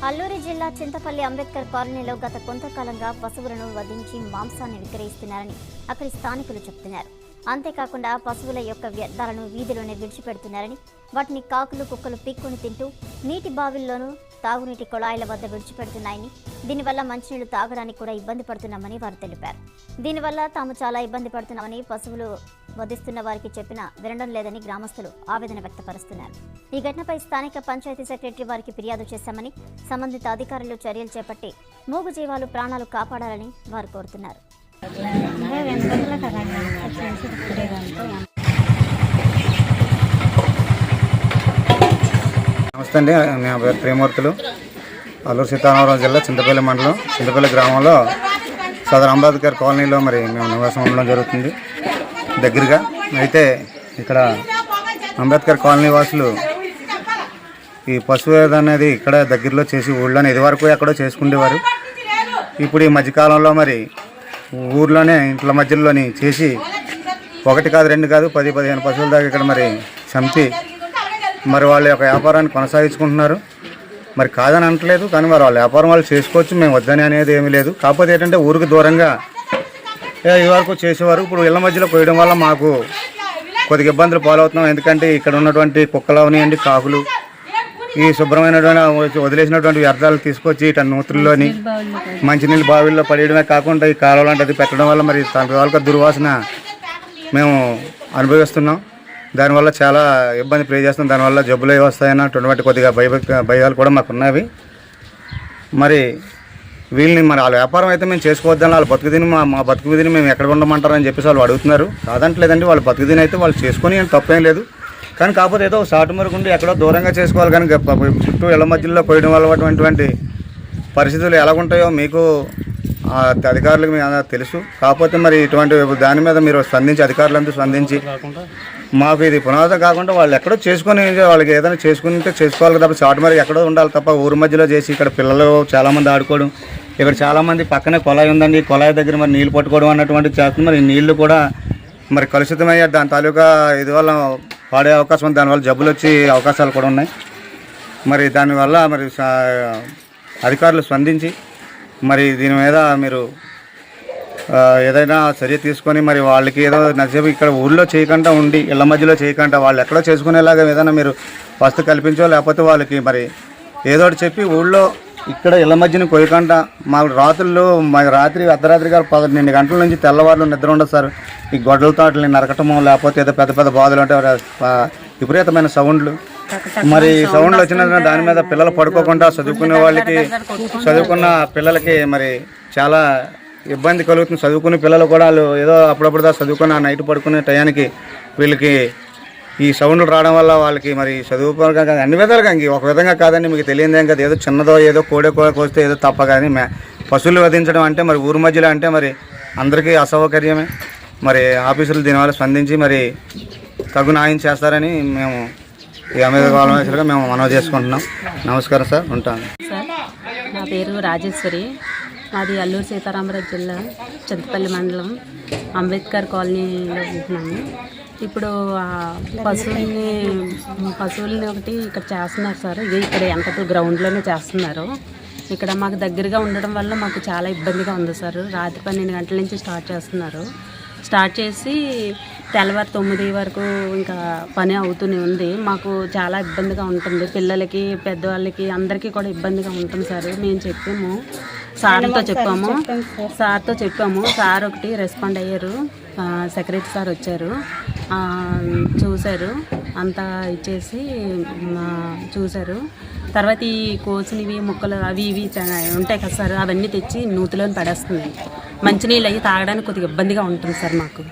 అల్లూరి జిల్లా చింతపల్లి అంబేద్కర్ కాలనీలో గత కొంతకాలంగా పశువులను వధించి మాంసాన్ని విక్రయిస్తున్నారని అక్కడి స్థానికులు చెబుతున్నారు. అంతేకాకుండా పశువుల యొక్క వ్యర్థాలను వీధిలోనే విడిచిపెడుతున్నారని, వాటిని కాకులు కుక్కలు పీక్కుని తింటూ నీటి బావిల్లోనూ తాగునీటి కొళాయిల వద్ద విడిచిపెడుతున్నాయని, దీనివల్ల మంచినీళ్లు తాగడానికి కూడా ఇబ్బంది పడుతున్నామని వారు తెలిపారు. దీనివల్ల తాము చాలా ఇబ్బంది పడుతున్నామని, పశువులు వధిస్తున్న వారికి చెప్పినా వినడం లేదని గ్రామస్తులు ఆవేదన వ్యక్తపరుస్తున్నారు. ఈ ఘటనపై స్థానిక పంచాయతీ సెక్రటరీ వారికి ఫిర్యాదు చేశామని, సంబంధిత అధికారులు చర్యలు చేపట్టి మూగజీవాలు ప్రాణాలు కాపాడాలని వారు కోరుతున్నారు. నమస్తే అండి, నా పేరు ప్రేమూర్తులు. అల్లూరు సీతారామరాజు జిల్లా చింతపల్లి మండలం చింతపల్లి గ్రామంలో సదర్ అంబేద్కర్ కాలనీలో మేము నివాసం ఉండడం జరుగుతుంది దగ్గరగా. అయితే ఇక్కడ అంబేద్కర్ కాలనీ వాసులు ఈ పశువేద అనేది ఇక్కడ దగ్గరలో చేసి ఊళ్ళోనే ఇదివరకు ఎక్కడో చేసుకునేవారు. ఇప్పుడు ఈ మధ్యకాలంలో ఊర్లోనే ఇంట్ల మధ్యలోని చేసి 1 కాదు 2 కాదు 10-15 పశువుల దాకా ఇక్కడ చంపి వాళ్ళ యొక్క వ్యాపారాన్ని కొనసాగించుకుంటున్నారు. కాదని అనట్లేదు, కానీ వాళ్ళ వ్యాపారం వాళ్ళు చేసుకోవచ్చు, మేము వద్దని అనేది ఏమీ లేదు. కాకపోతే ఏంటంటే ఊరికి దూరంగా ఇదివరకు చేసేవారు. ఇప్పుడు ఇళ్ల మధ్యలో పోయడం వల్ల మాకు కొద్దిగా ఇబ్బందులు పాలవుతున్నాం. ఎందుకంటే ఇక్కడ ఉన్నటువంటి కుక్కలు అవనివ్వండి, కాకులు ఈ శుభ్రమైనటువంటి వదిలేసినటువంటి వ్యర్థాలు తీసుకొచ్చి ఇట నూతుల్లోని మంచినీళ్ళు బావిల్లో పడేయడమే కాకుండా ఈ కాలువ లాంటిది పెట్టడం వల్ల తన దుర్వాసన మేము అనుభవిస్తున్నాం. దానివల్ల చాలా ఇబ్బంది ప్రే చేస్తున్నాం. దానివల్ల జబ్బులు వస్తాయన్నటువంటి కొద్దిగా భయాలు కూడా మాకు ఉన్నవి. వీళ్ళని వాళ్ళ వ్యాపారం అయితే మేము చేసుకోవద్దని, వాళ్ళ బతుకుదిని మా బతుకుదిని మేము ఎక్కడ ఉండమంటారని చెప్పేసి వాళ్ళు అడుగుతున్నారు. కాదంటలేదండి, వాళ్ళ బతుకుదిని అయితే వాళ్ళు చేసుకొని తప్పేం లేదు. కానీ కాకపోతే ఏదో సాటు మరుగుండి ఎక్కడో దూరంగా చేసుకోవాలి. కానీ చుట్టూ ఇళ్ల మధ్యలో పోయడం వల్ల అటువంటి పరిస్థితులు ఎలాగుంటాయో మీకు అధికారులకు తెలుసు. కాకపోతే ఇటువంటి దాని మీద మీరు స్పందించి, అధికారులంతా స్పందించి మాకు ఇది పునాదం కాకుండా వాళ్ళు ఎక్కడో చేసుకొని వాళ్ళకి ఏదైనా చేసుకుంటే చేసుకోవాలి తప్ప చాటు మరి ఎక్కడో ఉండాలి తప్ప ఊరి మధ్యలో చేసి ఇక్కడ పిల్లలు చాలామంది ఆడుకోవడం, ఇక్కడ చాలామంది పక్కనే కొలాయి ఉందండి, కొలాయి దగ్గర నీళ్ళు పట్టుకోవడం అన్నటువంటి చేస్తుంది. నీళ్లు కూడా కలుషితమయ్యే దాని తాలూకా ఇది వల్ల పాడే అవకాశం ఉంది. దానివల్ల జబ్బులు వచ్చే అవకాశాలు కూడా ఉన్నాయి. దానివల్ల అధికారులు స్పందించి దీని మీద మీరు ఏదైనా చర్య తీసుకొని వాళ్ళకి ఏదో నచ్చేపు ఇక్కడ ఊళ్ళో చేయకుండా ఉండి ఇళ్ల మధ్యలో చేయకుండా వాళ్ళు ఎక్కడో చేసుకునేలాగా ఏదైనా మీరు వస్తు కల్పించో, లేకపోతే వాళ్ళకి ఏదో ఒకటి చెప్పి ఊళ్ళో ఇక్కడ ఇళ్ల మధ్యన కొయ్యకుండా రాత్రి అర్ధరాత్రి గారు 12 గంటల నుంచి తెల్లవారులు నిద్ర ఉండదు సార్. ఈ గొడ్డల తోటలు నరకటమో, లేకపోతే ఏదో పెద్ద పెద్ద బాధలు అంటే విపరీతమైన సౌండ్లు సౌండ్లు వచ్చిన దాని మీద పిల్లలు పడుకోకుండా చదువుకునే వాళ్ళకి, చదువుకున్న పిల్లలకి చాలా ఇబ్బంది కలుగుతుంది. చదువుకునే పిల్లలు కూడా వాళ్ళు ఏదో అప్పుడప్పుడు చదువుకున్న నైట్ పడుకునే టయానికి వీళ్ళకి ఈ సౌండ్లు రావడం వల్ల వాళ్ళకి చదువు అన్ని విధాలుగా ఒక విధంగా కాదండి, మీకు తెలియదేం కదా. ఏదో చిన్నదో ఏదో కోడే కోస్తే ఏదో తప్ప, కానీ పశువులు వధించడం అంటే ఊరి మధ్యలో అంటే అందరికీ అసౌకర్యమే. ఆఫీసులు దీనివల్ల స్పందించి తగు న్యాయం చేస్తారని మేము ఈ అమేదగా మేము మనవి చేసుకుంటున్నాం. నమస్కారం సార్, ఉంటాను సార్. నా పేరు రాజేశ్వరి, మాది అల్లూరు సీతారామరాజు జిల్లా చింతపల్లి మండలం అంబేద్కర్ కాలనీలో ఉంటున్నాము. ఇప్పుడు పశువుల్ని ఒకటి ఇక్కడ చేస్తున్నారు సార్. ఇది ఇక్కడ వెనకల గ్రౌండ్లోనే చేస్తున్నారు. ఇక్కడ మాకు దగ్గరగా ఉండడం వల్ల మాకు చాలా ఇబ్బందిగా ఉంది సార్. రాత్రి 12 గంటల నుంచి స్టార్ట్ చేస్తున్నారు. స్టార్ట్ చేసి తెల్లవారు 9 వరకు ఇంకా పని అవుతూనే ఉంది. మాకు చాలా ఇబ్బందిగా ఉంటుంది. పిల్లలకి, పెద్దవాళ్ళకి అందరికీ కూడా ఇబ్బందిగా ఉంటుంది సార్. మేము సార్తో చెప్పాము. సార్ ఒకటి రెస్పాండ్ అయ్యారు. సెక్రటరీ సార్ వచ్చారు, చూశారు, అంతా ఇచ్చేసి చూశారు. తర్వాత ఈ కోసినవి ముక్కలు అవి ఇవి ఉంటాయి కదా సార్, అవన్నీ తెచ్చి నూతిలోని పడేస్తుంది. మంచినీళ్ళు అవి తాగడానికి కొద్దిగా ఇబ్బందిగా ఉంటుంది సార్ మాకు.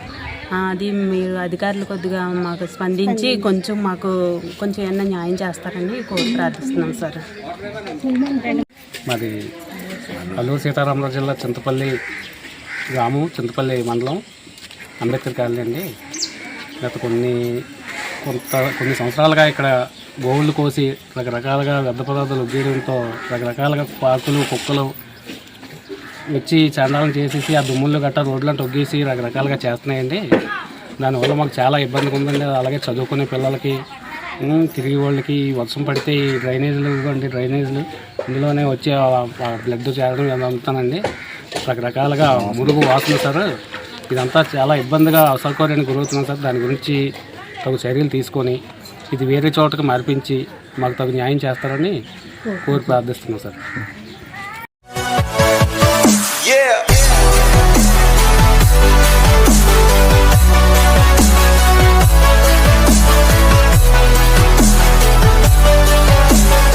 అది మీరు అధికారులు కొద్దిగా మాకు స్పందించి మాకు కొంచెం ఏమన్నా న్యాయం చేస్తారని ప్రార్థిస్తున్నాం సార్. మాది అల్లూరు సీతారామరాజు జిల్లా చింతపల్లి గ్రామం, చింతపల్లి మండలం, అంబేద్కర్ కాలనీ అండి. గత కొన్ని సంవత్సరాలుగా ఇక్కడ గోవులు కోసి రకరకాలుగా వ్యర్థ పదార్థాలు ఉద్యోగంతో రకరకాలుగా పాకులు, కుక్కలు వచ్చి చండాలం చేసేసి ఆ దుమ్ముళ్ళు గట్ట రోడ్లంటే ఒగ్గేసి రకరకాలుగా చేస్తున్నాయండి. దానివల్ల మాకు చాలా ఇబ్బందిగా ఉందండి. అలాగే చదువుకునే పిల్లలకి తిరిగి వాళ్ళకి వర్షం పడితే ఈ డ్రైనేజీలు ఇవ్వండి, డ్రైనేజీలు ఇందులోనే వచ్చి బ్లడ్ చేరడం అమ్ముతానండి. రకరకాలుగా మురుగు వాసన సార్. ఇదంతా చాలా ఇబ్బందిగా అసౌకర్యానికి గురవుతున్నాం సార్. దాని గురించి తగు చర్యలు తీసుకొని ఇది వేరే చోటకి మార్పించి మాకు తగు న్యాయం చేస్తారని కోరి ప్రార్థిస్తున్నాం సార్.